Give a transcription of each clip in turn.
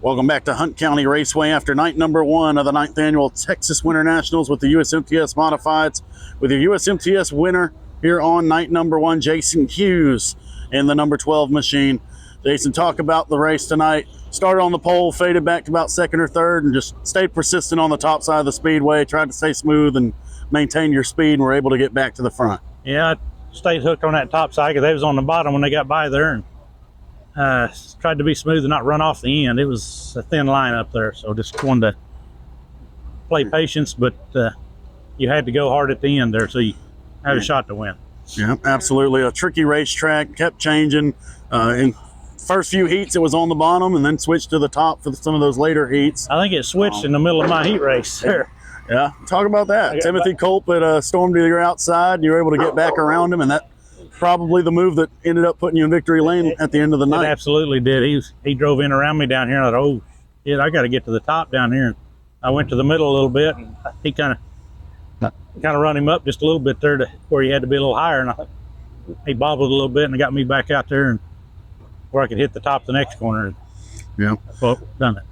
Welcome back to Hunt County Raceway after night number 1 of the 9th annual Texas Winter Nationals with the USMTS Modifieds. With your USMTS winner here on night number 1, Jason Hughes in the number 12 machine. Jason, talk about the race tonight. Started on the pole, faded back to about second or third, and just stayed persistent on the top side of the speedway, tried to stay smooth and maintain your speed, and were able to get back to the front. Yeah, I stayed hooked on that top side because they was on the bottom when they got by there, and tried to be smooth and not run off the end. It was a thin line up there, so just wanted to play patience, but you had to go hard at the end there, so you had a shot to win. Yeah, absolutely. A tricky racetrack, kept changing. In first few heats, it was on the bottom and then switched to the top for some of those later heats. I think it switched in the middle of my heat race there. Yeah, talk about that. Timothy Culp stormed to your outside, and you were able to get back around him, and that probably the move that ended up putting you in victory lane at the end of the night. It absolutely did. He drove in around me down here, and I thought, oh, shit, I got to get to the top down here. And I went to the middle a little bit, and he kind of run him up just a little bit there to where he had to be a little higher, and I thought he bobbled a little bit, and it got me back out there and where I could hit the top of the next corner. Yeah. Well, done it.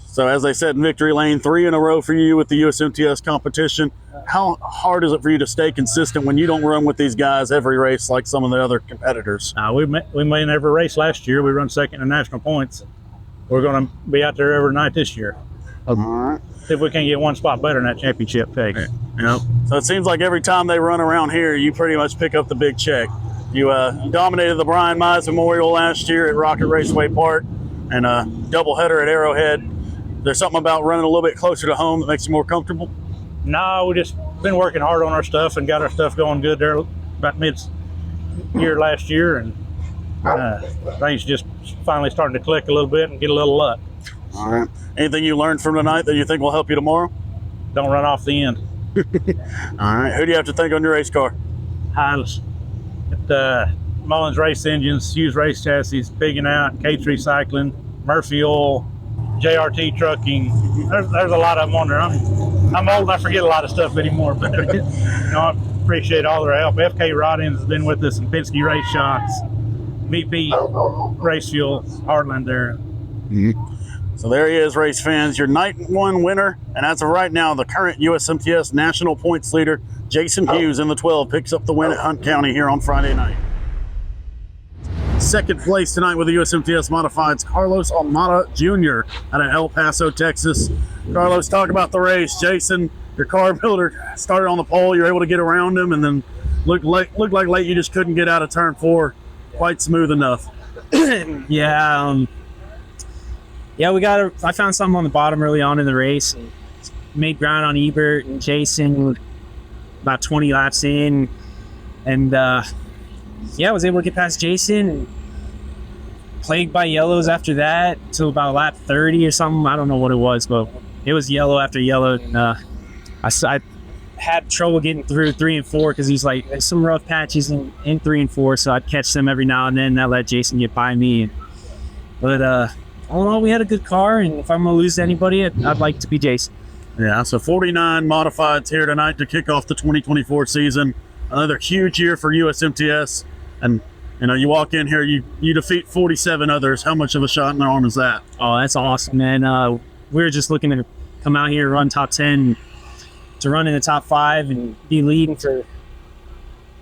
So as I said, in victory lane, 3 in a row for you with the USMTS competition. How hard is it for you to stay consistent when you don't run with these guys every race like some of the other competitors? We made every race last year. We run second in national points. We're going to be out there every night this year. All right. See if we can get one spot better in that championship pace. Yeah. So it seems like every time they run around here, you pretty much pick up the big check. You dominated the Brian Mize Memorial last year at Rocket Raceway Park and a doubleheader at Arrowhead. There's something about running a little bit closer to home that makes you more comfortable? No, we just been working hard on our stuff and got our stuff going good there about mid-year last year, and things just finally starting to click a little bit and get a little luck. All right. Anything you learned from tonight that you think will help you tomorrow? Don't run off the end. All right. Who do you have to thank on your race car? Hines. Mullins Race Engines, Hughes Race Chassis, Pigging Out, Cates Recycling, Murphy Oil, JRT Trucking. There's a lot of them on there. I'm old and I forget a lot of stuff anymore, but I appreciate all their help. FK Rod-Ins has been with us, and Penske Race Shots, BP Race Fuel, Heartland there. Mm-hmm. So there he is, race fans, your night 1 winner, and as of right now, the current USMTS national points leader, Jason Hughes in the 12, picks up the win at Hunt County here on Friday night. Second place tonight with the USMTS Modifieds, Carlos Ahumada Jr. out of El Paso, Texas. Carlos, talk about the race. Jason, your car builder, started on the pole. You were able to get around him, and then looked like late you just couldn't get out of turn 4 quite smooth enough. Yeah, I found something on the bottom early on in the race. Made ground on Ebert and Jason about 20 laps in, and I was able to get past Jason and plagued by yellows after that till about lap 30 or something. I don't know what it was, but it was yellow after yellow, and I had trouble getting through 3 and 4 because he's like, there's some rough patches in 3 and 4, so I'd catch them every now and then, and that let Jason get by me. But all in all, we had a good car, and if I'm going to lose to anybody, I'd like to be Jason. Yeah, so 49 Modifieds here tonight to kick off the 2024 season. Another huge year for USMTS, and you walk in here, you defeat 47 others. How much of a shot in the arm is that? Oh, that's awesome, man. We were just looking to come out here, run top 10, to run in the top 5 and be leading for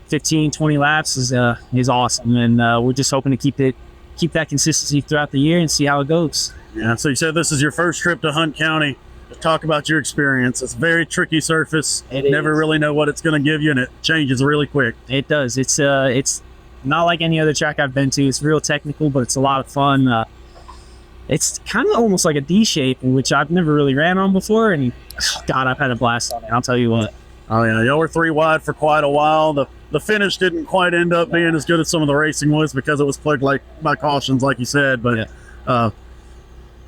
15, 20 laps is awesome, and we're just hoping to keep that consistency throughout the year and see how it goes. Yeah, so you said this is your first trip to Hunt County. Talk about your experience. It's a very tricky surface. Never really know what it's going to give you, and it changes really quick. It does. It's not like any other track I've been to. It's real technical, but it's a lot of fun. It's kind of almost like a D shape, which I've never really ran on before, and God, I've had a blast on it. I'll tell you what. Oh yeah, y'all were 3 wide for quite a while. The finish didn't quite end up being as good as some of the racing was because it was plagued by cautions, like you said. But a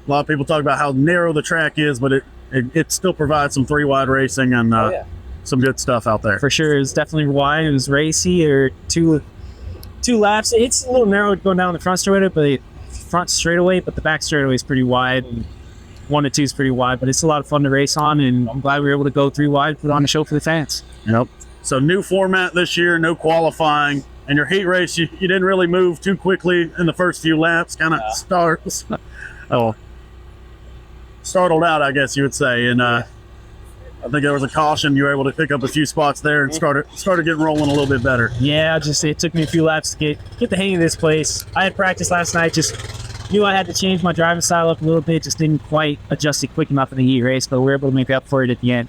lot of people talk about how narrow the track is, but it still provides some 3 wide racing and some good stuff out there. For sure, it was definitely wide. It was racy, or two laps. It's a little narrow going down the front straightaway, but the back straightaway is pretty wide. And 1 to 2 is pretty wide, but it's a lot of fun to race on, and I'm glad we were able to go 3 wide, put on a show for the fans. Yep. So new format this year, no qualifying. And your heat race, you didn't really move too quickly in the first few laps, kind of starts. startled out, I guess you would say. And I think there was a caution. You were able to pick up a few spots there and started getting rolling a little bit better. Yeah, it took me a few laps to get the hang of this place. I had practice last night, just knew I had to change my driving style up a little bit, just didn't quite adjust it quick enough in the heat race, but we were able to make up for it at the end.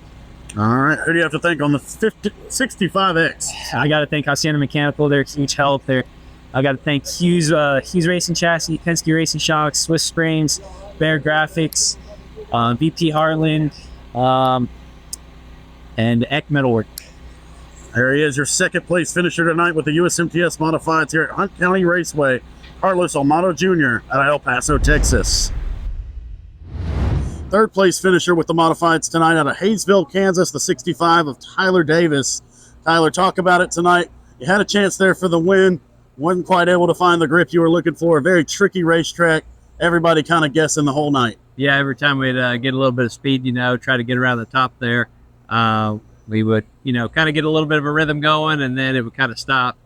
All right, who do you have to thank on the 65X? I got to thank Hacienda Mechanical. They're a huge help. I got to thank Hughes Racing Chassis, Penske Racing Shocks, Swiss Springs, Bear Graphics, VP Heartland, and Eck Metalwork. There he is, your second place finisher tonight with the USMTS Modifieds here at Hunt County Raceway, Carlos Ahumada Jr. out of El Paso, Texas. Third place finisher with the Modifieds tonight out of Hayesville, Kansas, the 65 of Tyler Davis. Tyler, talk about it tonight. You had a chance there for the win. Wasn't quite able to find the grip you were looking for. A very tricky racetrack. Everybody kind of guessing the whole night. Yeah, every time we'd get a little bit of speed, try to get around the top there, we would, kind of get a little bit of a rhythm going, and then it would kind of stop.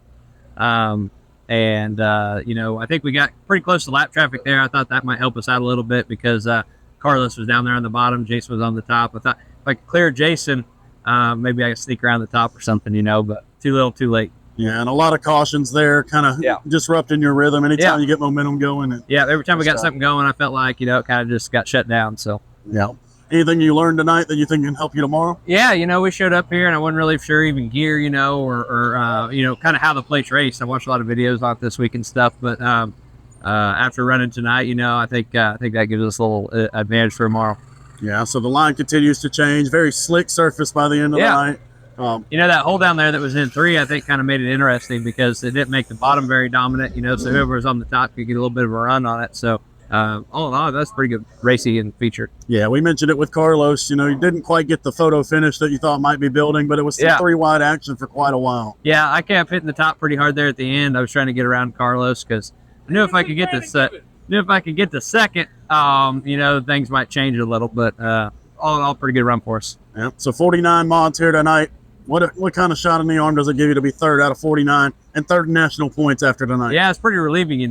I think we got pretty close to lap traffic there. I thought that might help us out a little bit because Carlos was down there on the bottom. Jason was on the top. I thought if I could clear Jason, maybe I could sneak around the top or something, but too little, too late. Yeah, and a lot of cautions there, kind of disrupting your rhythm anytime you get momentum going. Every time we got something going, I felt like, it kind of just got shut down. So, yeah. Anything you learned tonight that you think can help you tomorrow? Yeah, we showed up here and I wasn't really sure even gear, or kind of how the plates race. I watched a lot of videos on it this week and stuff, but after running tonight, I think that gives us a little advantage for tomorrow. Yeah, so the line continues to change. Very slick surface by the end of the night. That hole down there that was in 3, I think kind of made it interesting because it didn't make the bottom very dominant, so whoever was on the top could get a little bit of a run on it. So, all in all, that's pretty good racing and feature. Yeah, we mentioned it with Carlos. You didn't quite get the photo finish that you thought might be building, but it was 3-wide action for quite a while. Yeah, I kept hitting the top pretty hard there at the end. I was trying to get around Carlos because I knew if I could get the second, things might change a little, but all in all, pretty good run for us. Yeah. So 49 mods here tonight. What kind of shot in the arm does it give you to be third out of 49 and third in national points after tonight? Yeah, it's pretty relieving.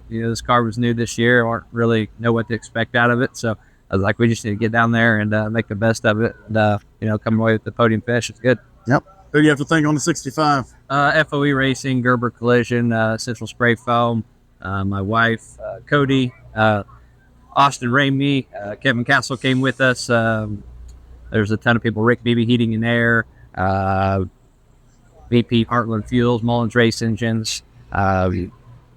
This car was new this year. I didn't really know what to expect out of it, so I was like, we just need to get down there and make the best of it. And come away with the podium finish. It's good. Yep. Who do you have to thank on the 65? FOE Racing, Gerber Collision, Central Spray Foam, my wife, Cody, Austin Ramey, Kevin Castle came with us. There's a ton of people. Rick Beebe Heating and Air, VP Heartland Fuels, Mullins Race Engines, and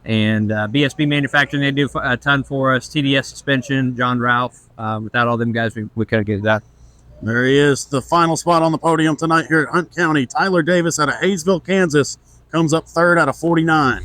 BSB Manufacturing. They do a ton for us. TDS Suspension, John Ralph. Without all them guys, we couldn't get it done. There he is, the final spot on the podium tonight here at Hunt County. Tyler Davis out of Hayesville, Kansas, comes up third out of 49.